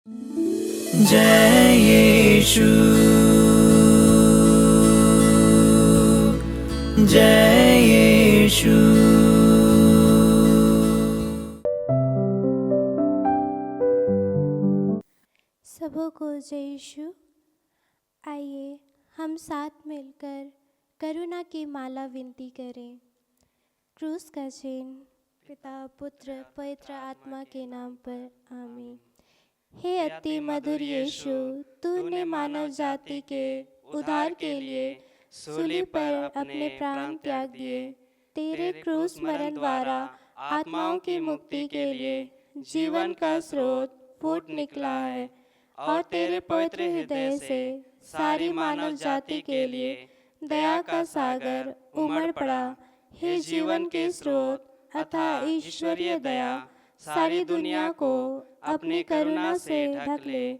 जय यीशु, जय यीशु। सबों को जय यीशु। आइए हम साथ मिलकर करुणा की माला विनती करें। क्रूस का चिन्ह। पिता पुत्र पवित्र आत्मा के नाम पर आमीन। हे अति मधुर यीशु, तूने मानव जाति के उद्धार के लिए सूली पर अपने प्राण त्याग दिए। तेरे क्रूस मरण द्वारा आत्माओं की मुक्ति के लिए जीवन का स्रोत फूट निकला है और तेरे पवित्र हृदय से सारी मानव जाति के लिए दया का सागर उमड़ पड़ा। हे जीवन के स्रोत अथाह ईश्वरीय दया, सारी दुनिया को अपनी करुणा से ढक ले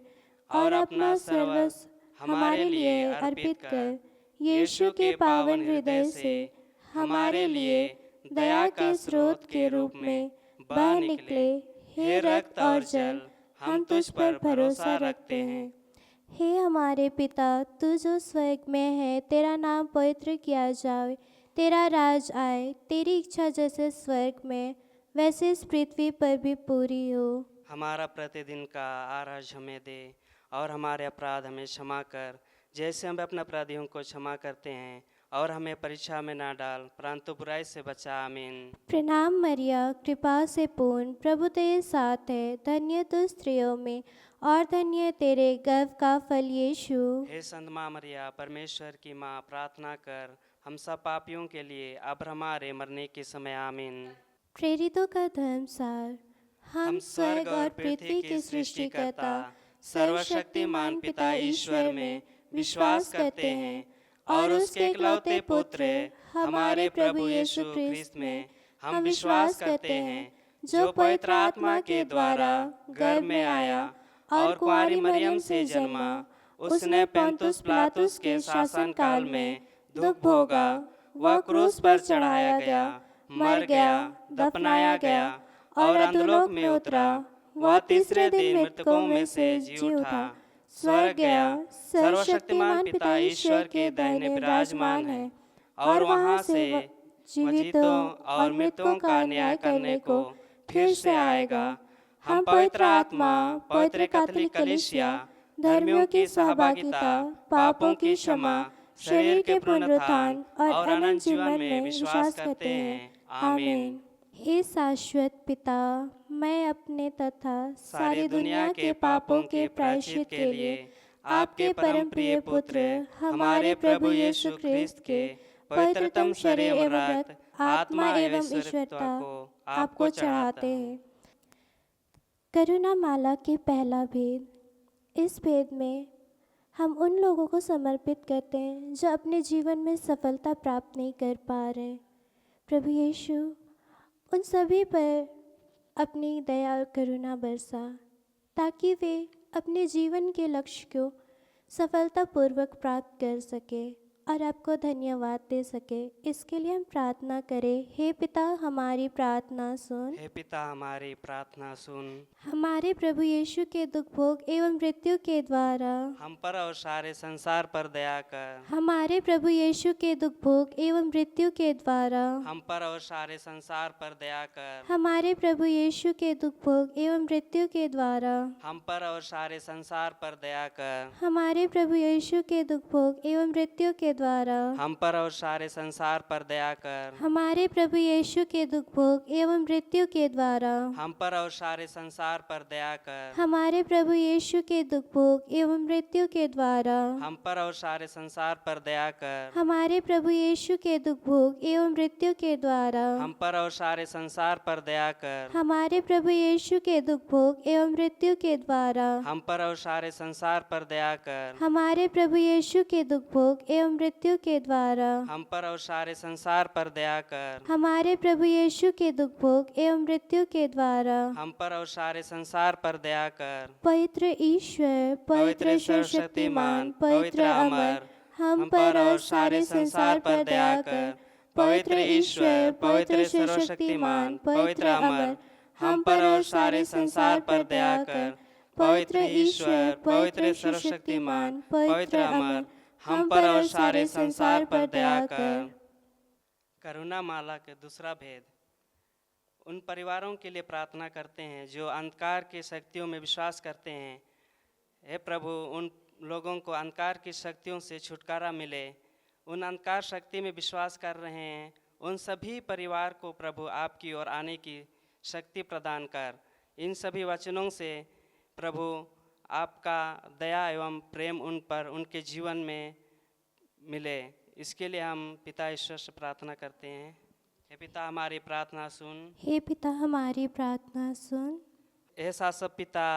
और अपना सर्वस्व हमारे लिए अर्पित कर। यीशु के पावन हृदय से हमारे लिए दया के स्रोत के रूप में बह निकले। हे रक्त और जल, हम तुझ पर भरोसा रखते हैं। हे हमारे पिता, तू जो स्वर्ग में है, तेरा नाम पवित्र किया जाए, तेरा राज आए, तेरी इच्छा जैसे स्वर्ग में वैसे इस पृथ्वी पर भी पूरी हो। हमारा प्रतिदिन का आहार हमें दे और हमारे अपराध हमें क्षमा कर, जैसे हम अपने अपराधियों को क्षमा करते हैं, और हमें परीक्षा में ना डाल परंतु बुराई से बचा। आमीन। प्रणाम मरिया, कृपा से पूर्ण, प्रभु तेरे साथ है, धन्य तू स्त्रियों में और धन्य तेरे गर्भ का फल यीशु। हे संत माँ मरिया, परमेश्वर की माँ, प्रार्थना कर हम सब पापियों के लिए अब हमारे मरने के समय। आमीन। प्रेरितों का धर्मसार। हम स्वर्ग और पृथ्वी के सृष्टिकर्ता सर्वशक्तिमान पिता ईश्वर में विश्वास करते हैं और उसके इकलौते पुत्र हमारे प्रभु यीशु ख्रिस्त में हम विश्वास करते हैं, जो पवित्र आत्मा के द्वारा गर्भ में आया और कुंवारी मरियम से जन्मा। उसने पोंतुस पिलातुस के शासन काल में दुख भोगा, वह क्रूस पर चढ़ाया गया, मर गया, दफनाया गया और अधोलोक में उतरा। वह तीसरे दिन मृतकों में से जी उठा, स्वर्ग गया, सर्वशक्तिमान पिता ईश्वर के दाहिने विराजमान है और वहां से जीवितों और मृतों का न्याय करने को फिर से आएगा। हम पवित्र आत्मा, पवित्र कैथोलिक कलीसिया, धर्मियों की सहभागिता, पापों की क्षमा, शरीर के पुनरुत्थान और अनंत जीवन में विश्वास करते हैं। आमीन। हे शाश्वत पिता, मैं अपने तथा सारी दुनिया के पापों के प्रायश्चित के लिए आपके परम प्रिय पुत्र हमारे प्रभु यीशु ख्रिस्त के पवित्रतम शरीर एवं रक्त, आत्मा एवं ईश्वरता को आपको चढ़ाते हैं। करुणा माला के पहला भेद। इस भेद में हम उन लोगों को समर्पित करते हैं जो अपने जीवन में सफलता प्राप्त नहीं कर पा रहे। प्रभु यीशु उन सभी पर अपनी दया और करुणा बरसा, ताकि वे अपने जीवन के लक्ष्य को सफलतापूर्वक प्राप्त कर सके और आपको धन्यवाद दे सके। इसके लिए हम प्रार्थना करें। हे पिता, हमारी प्रार्थना सुन। हे पिता, हमारी प्रार्थना सुन। हमारे प्रभु यीशु के दुख भोग एवं मृत्यु के द्वारा हम पर और सारे संसार पर दया कर। हमारे प्रभु यीशु के दुख भोग एवं मृत्यु के द्वारा हम पर और सारे संसार पर दया कर। हमारे प्रभु यीशु के दुख भोग एवं मृत्यु के द्वारा हम पर और सारे संसार पर दया कर। हमारे प्रभु यीशु के दुख भोग एवं मृत्यु के द्वारा हम पर और सारे संसार पर दया कर। हमारे प्रभु यीशु के दुख भोग एवं मृत्यु के द्वारा हम पर और सारे संसार पर दया कर। हमारे प्रभु यीशु के दुख भोग एवं मृत्यु के द्वारा हम पर और सारे संसार पर दया कर। हमारे प्रभु यीशु के दुख भोग एवं मृत्यु के द्वारा हम पर और सारे संसार पर दया कर। हमारे प्रभु यीशु के दुख भोग एवं मृत्यु के द्वारा हम पर और सारे संसार पर दया कर। हमारे प्रभु यीशु के दुख भोग एवं मृत्यु के द्वारा हम पर और सारे संसार पर दया कर। हमारे प्रभु यीशु के दुख भोग एवं मृत्यु के द्वारा हम पर और सारे संसार पर दया कर। पवित्र ईश्वर, पवित्र सर्वशक्तिमान, पवित्र अमर, हम पर और सारे संसार पर दया कर। पवित्र ईश्वर, पवित्र सर्वशक्तिमान, पवित्र अमर, हम पर और सारे संसार पर दया कर। पवित्र ईश्वर, पवित्र सर्वशक्तिमान, पवित्र अमर, हम पर और सारे संसार पर दया कर। करुणा माला के दूसरा भेद। उन परिवारों के लिए प्रार्थना करते हैं जो अंधकार की शक्तियों में विश्वास करते हैं। हे प्रभु, उन लोगों को अंधकार की शक्तियों से छुटकारा मिले। उन अंधकार शक्ति में विश्वास कर रहे हैं उन सभी परिवार को प्रभु आपकी ओर आने की शक्ति प्रदान कर। इन सभी वचनों से प्रभु आपका दया एवं प्रेम उन पर, उनके जीवन में मिले। इसके लिए हम पिता ईश्वर से प्रार्थना करते हैं। हे पिता, हमारी प्रार्थना सुन। हे पिता, हमारी प्रार्थना सुन। हे शाश्वत पिता,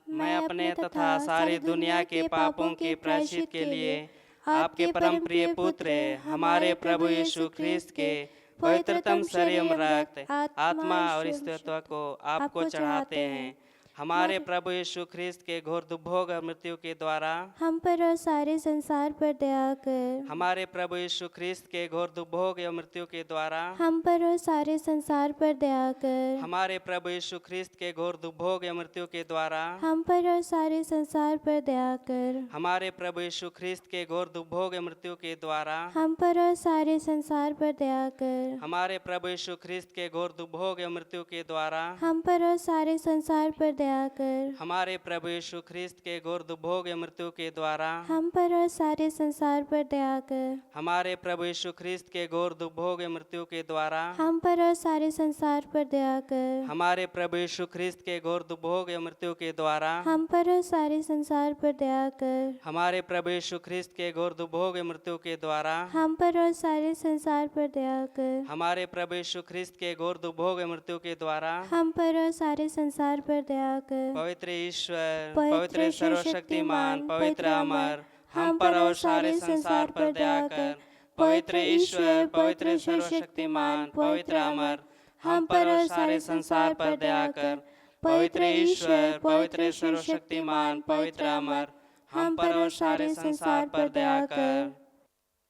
मैं अपने तथा सारी दुनिया के पापों के प्रायश्चित के लिए आपके परम प्रिय पुत्र हमारे प्रभु यीशु ख्रिस्त के पवित्रतम शरीर एवं रक्त, आत्मा और इस तत्व को आपको चढ़ाते हैं। हमारे प्रभु यीशु ख्रिस्त के घोर दुर्भोग और मृत्यु के द्वारा हम पर और सारे संसार पर दया कर। हमारे प्रभु यीशु ख्रिस्त के घोर दुर्भोग एवं मृत्यु के द्वारा हम पर और सारे संसार पर दया कर। हमारे प्रभु यीशु ख्रिस्त के घोर दुर्भोग एवं मृत्यु के द्वारा हम पर और सारे संसार पर दया कर। हमारे प्रभु यीशु ख्रिस्त के घोर दुर्भोग एवं मृत्यु के द्वारा हम पर और सारे संसार पर दया कर। हमारे प्रभु यीशु ख्रिस्त के घोर दुर्भोग एवं मृत्यु के द्वारा हम पर और सारे संसार पर दया कर। हमारे प्रभु यीशु ख्रिस्त के घोर दुर्भोग एवं मृत्यु के द्वारा हम पर और सारे संसार पर दया कर। हमारे प्रभु यीशु ख्रिस्त के घोर दुर्भोग एवं मृत्यु के द्वारा हम पर और सारे संसार पर दया कर। हमारे प्रभु यीशु ख्रिस्त के घोर दुर्भोग एवं मृत्यु के द्वारा हम पर और सारे संसार पर दया कर। हमारे प्रभु यीशु ख्रिस्त के घोर दुर्भोग एवं मृत्यु के द्वारा हम पर और सारे संसार पर दया कर। हमारे प्रभु यीशु ख्रिस्त के घोर दुर्भोग एवं मृत्यु के द्वारा हम पर और सारे संसार पर दया कर। पवित्र ईश्वर, पवित्र सर्वशक्तिमान, पवित्र अमर, हम पर और सारे संसार पर दया कर। पवित्र ईश्वर, पवित्र सर्वशक्तिमान, पवित्र अमर, हम पर और सारे संसार पर दया कर। पवित्र ईश्वर, पवित्र सर्वशक्तिमान, पवित्र अमर, हम पर और सारे संसार पर दया कर।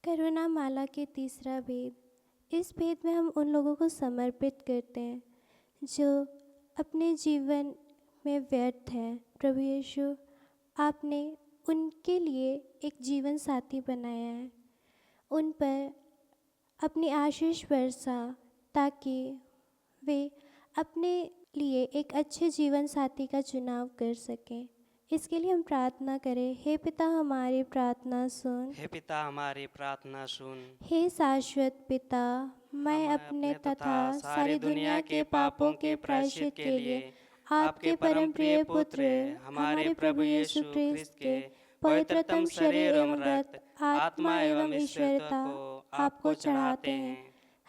करुणा माला के तीसरा भेद। इस भेद में हम उन लोगों को समर्पित करते हैं जो अपने जीवन में व्यर्थ हैं। प्रभु यीशु, आपने उनके लिए एक जीवन साथी बनाया है। उन पर अपनी आशीष बरसा ताकि वे अपने लिए एक अच्छे जीवन साथी का चुनाव कर सकें। इसके लिए हम प्रार्थना करें। हे पिता, हमारी प्रार्थना सुन। हे पिता, हमारी प्रार्थना सुन। हे शाश्वत पिता, मैं अपने तथा सारी दुनिया के पापों के प्रायश्चित के लिए आपके परम प्रिय पुत्र हमारे प्रभु यीशु ख्रिस्त के पवित्रतम शरीर एवं रक्त, आत्मा एवं ईश्वरता को आपको चढ़ाते हैं।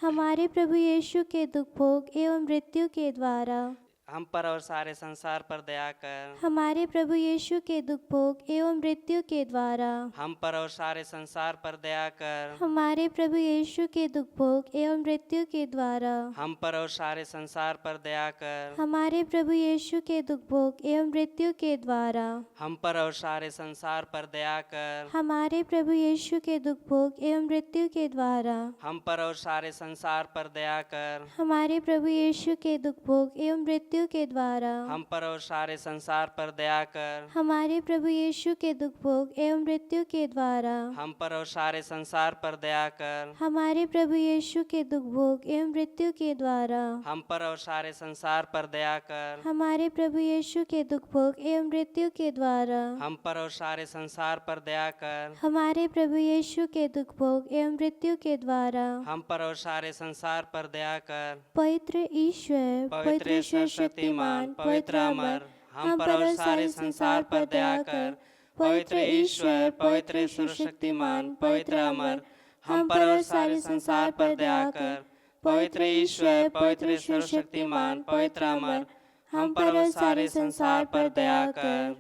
हमारे प्रभु यीशु के दुख भोग एवं मृत्यु के द्वारा हम पर और सारे संसार पर दया कर। हमारे प्रभु यीशु के दुख भोग एवं मृत्यु के द्वारा हम पर और सारे संसार पर दया कर। हमारे प्रभु यीशु के दुख भोग एवं मृत्यु के द्वारा हम पर और सारे संसार पर दया कर। हमारे प्रभु यीशु के दुख भोग एवं मृत्यु के द्वारा हम पर और सारे संसार पर दया कर। हमारे प्रभु यीशु के दुख भोग एवं मृत्यु के द्वारा हम पर और सारे संसार पर दया कर। हमारे प्रभु यीशु के दुख भोग एवं मृत्यु के द्वारा हम पर और सारे संसार पर दया कर। हमारे प्रभु यीशु के दुख भोग एवं मृत्यु के द्वारा हम पर और सारे संसार पर दया कर। हमारे प्रभु यीशु के दुख भोग एवं मृत्यु के द्वारा हम पर और सारे संसार पर दया कर। हमारे प्रभु यीशु के दुख भोग एवं मृत्यु के द्वारा हम पर और सारे संसार पर दया कर। हमारे प्रभु यीशु के दुख भोग एवं मृत्यु के द्वारा हम पर और सारे संसार पर दया कर। पवित्र ईश्वर, पवित्र सर्वशक्तिमान, पवित्र अमर, हम पर और सारे संसार पर दया कर। पवित्र ईश्वर, पवित्र सर्वशक्तिमान, पवित्र अमर, हम पर और सारे संसार पर दया कर। पवित्र ईश्वर, पवित्र सर्वशक्तिमान, पवित्र अमर, हम पर और सारे संसार पर दया कर।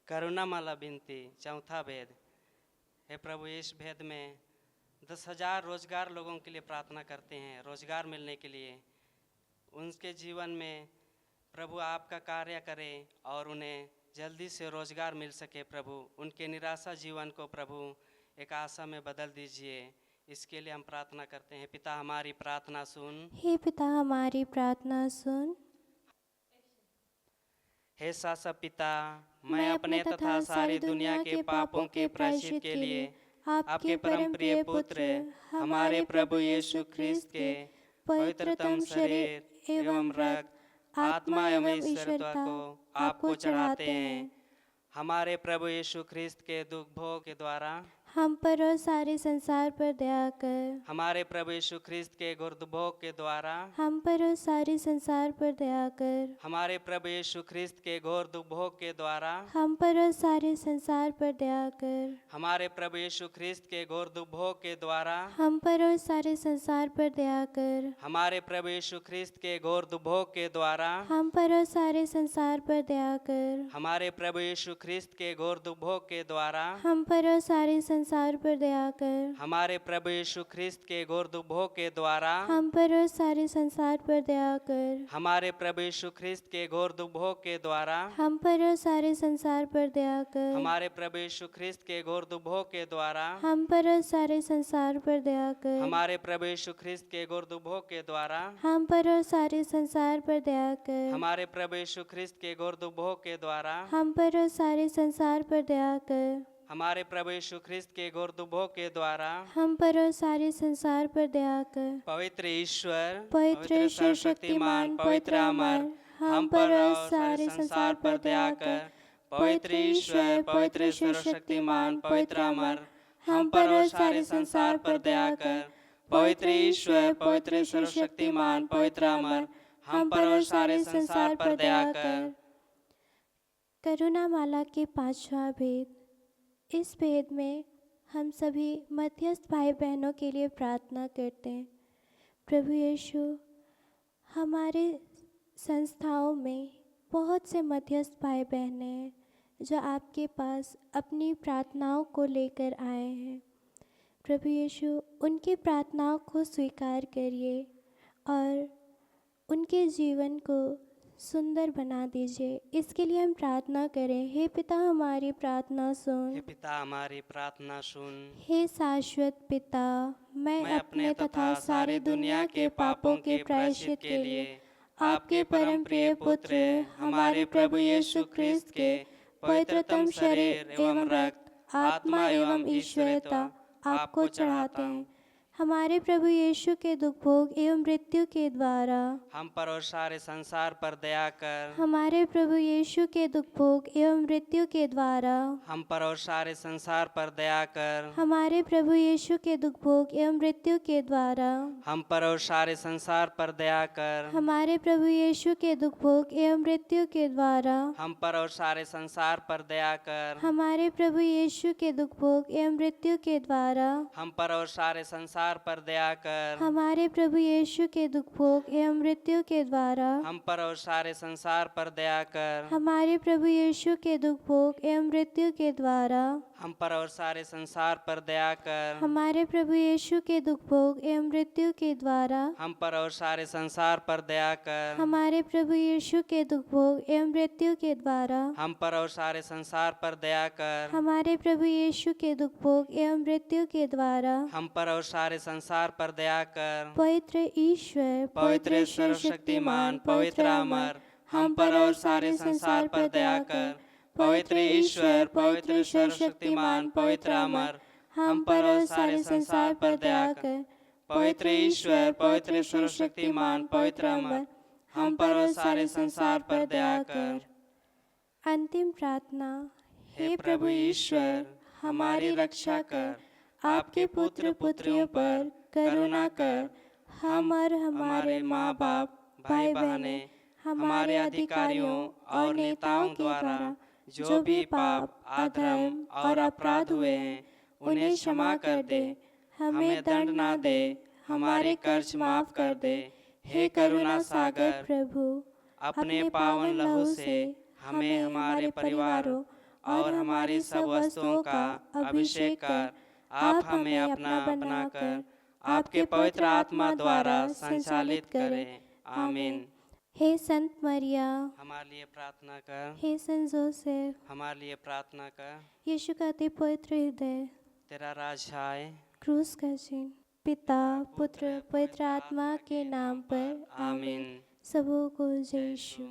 करुणा माला विनती, चौथा भेद। हे प्रभु, इस भेद में 10,000 रोजगार लोगों के लिए प्रार्थना करते हैं, रोजगार मिलने के लिए। उनके जीवन में प्रभु आपका कार्य करें और उन्हें जल्दी से रोजगार मिल सके। प्रभु, उनके निराशा जीवन को प्रभु एक आशा में बदल दीजिए। इसके लिए हम प्रार्थना करते हैं। पिता, हमारी प्रार्थना सुन। हे पिता, हमारी प्रार्थना सुन। हे शाश्वत पिता, मैं अपने तथा सारी दुनिया के पापों के प्रायश्चित के लिए आपके परम प्रिय पुत्र हमारे प्रभु यीशु ख्रिस्त के पवित्रतम शरीर एवं रक्त, आत्मा एवं ईश्वरता को आपको चढ़ाते हैं। हमारे प्रभु यीशु ख्रिस्त के दुख भोग के द्वारा हम पर और सारे संसार पर दया कर। हमारे प्रभु यीशु ख्रिस्त के गुरुद भोग के द्वारा हम पर और सारे संसार पर दया कर। हमारे प्रभु यीशु ख्रिस्त के घोर दुख भोग के द्वारा हम पर और सारे संसार पर दया कर। हमारे प्रभु यीशु ख्रिस्त के घोर दुख भोग के द्वारा हम पर और सारे संसार पर दया कर। हमारे प्रभु यीशु ख्रिस्त के घोर दुख भोग के द्वारा हम पर और सारे संसार पर दया कर। हमारे प्रभु यीशु ख्रिस्त के घोर दुख भोग के द्वारा हम पर और सारे संसार पर दया कर। हमारे प्रभु यीशु ख्रिस्त के घोर दुख भोग के द्वारा हम पर और सारे संसार पर दया कर। हमारे प्रभु यीशु ख्रिस्त के घोर दुख भोग के द्वारा हम पर और सारे संसार पर दया कर। हमारे प्रभु यीशु ख्रिस्त के घोर दुख भोग के द्वारा हम पर और सारे संसार पर दया कर। हमारे प्रभु यीशु ख्रिस्त के घोर दुख भोग के द्वारा हम पर और सारे संसार पर दया कर। हमारे प्रभु यीशु ख्रिस्त के घोर दुख भोग के द्वारा हम पर और सारे संसार पर दया कर। हमारे प्रभु यीशु ख्रिस्त के घोर दुख भोग के द्वारा हम पर और सारे संसार पर दया कर। पवित्र ईश्वर, पवित्र सर्वशक्तिमान, पवित्र अमर, हम पर और सारे संसार पर दया कर। पवित्र ईश्वर, पवित्र सर्वशक्तिमान, पवित्र अमर, हम पर और सारे संसार पर दया कर। पवित्र ईश्वर, पवित्र सर्वशक्तिमान, पवित्र अमर, हम पर और सारे संसार पर दया कर। करुणा माला के पांचवा भेद। इस भेद में हम सभी मध्यस्थ भाई बहनों के लिए प्रार्थना करते हैं। प्रभु यीशु, हमारे संस्थाओं में बहुत से मध्यस्थ भाई बहनें हैं जो आपके पास अपनी प्रार्थनाओं को लेकर आए हैं। प्रभु यीशु, उनकी प्रार्थनाओं को स्वीकार करिए और उनके जीवन को सुंदर बना दीजिए। इसके लिए हम प्रार्थना करें। हे पिता, हमारी प्रार्थना सुन। हे पिता, हमारी प्रार्थना सुन। हे शाश्वत पिता, मैं अपने तथा सारी दुनिया के पापों के प्रायश्चित के लिए आपके परम प्रिय पुत्र हमारे प्रभु यीशु ख्रिस्त के पवित्रतम शरीर एवं रक्त, आत्मा एवं ईश्वरता आपको चढ़ाते हैं। हमारे प्रभु यीशु के दुख भोग एवं मृत्यु के द्वारा हम पर और सारे संसार पर दया कर। हमारे प्रभु यीशु के दुख भोग एवं मृत्यु के द्वारा हम पर और सारे संसार पर दया कर। हमारे प्रभु यीशु के दुख भोग एवं मृत्यु के द्वारा हम पर और सारे संसार पर दया कर। हमारे प्रभु यीशु के दुख भोग एवं मृत्यु के द्वारा हम पर और सारे संसार पर दया कर। हमारे प्रभु यीशु के दुख भोग एवं मृत्यु के द्वारा हम पर और सारे संसार पर दया कर। हमारे प्रभु यीशु के दुख भोग एवं मृत्यु के द्वारा हम पर और सारे संसार पर दया कर। हमारे प्रभु यीशु के दुख भोग एवं मृत्यु के द्वारा हम पर और सारे संसार पर दया कर। हमारे प्रभु यीशु के दुख भोग एवं मृत्यु के द्वारा हम पर और सारे संसार पर दया कर। हमारे प्रभु यीशु के दुख भोग एवं मृत्यु के द्वारा हम पर और सारे संसार पर दया कर। हमारे प्रभु यीशु के दुख भोग एवं मृत्यु के द्वारा हम पर और सारे संसार पर दया कर। पवित्र ईश्वर, पवित्र सर्वशक्तिमान, पवित्र अमर, हम पर और सारे संसार पर दया कर। पवित्र ईश्वर, पवित्र सर्वशक्तिमान, पवित्र अमर, हम पर और सारे संसार पर दया कर। पवित्र ईश्वर, पवित्र सर्वशक्तिमान, पवित्र अमर, हम पर और सारे संसार पर दया कर। अंतिम प्रार्थना। हे प्रभु ईश्वर, हमारी रक्षा कर। आपके पुत्र पुत्रियों पर करुणा कर। हम और हमारे माँ बाप, भाई बहनें, हमारे अधिकारियों और नेताओं द्वारा जो भी पाप, अधर्म और अपराध हुए हैं, उन्हें क्षमा कर दे। हमें दंड ना दे, हमारे कर्ज माफ कर दे। हे करुणा सागर प्रभु, अपने पावन लहू से हमें, हमारे परिवारों और हमारी सब वस्तुओं का अभिषेक कर। आप हमें अपना बनाकर आपके पवित्र आत्मा द्वारा संचालित करें। आमीन। हे संत मरिया, हमारे लिए प्रार्थना कर। हे संत जोसेफ, हमारे लिए प्रार्थना कर। यीशु का अति पवित्र हृदय, तेरा राज आए। क्रूस का चिन्ह, पिता, पुत्र, पवित्र आत्मा के नाम पर। आमीन। सबों को जय यीशु।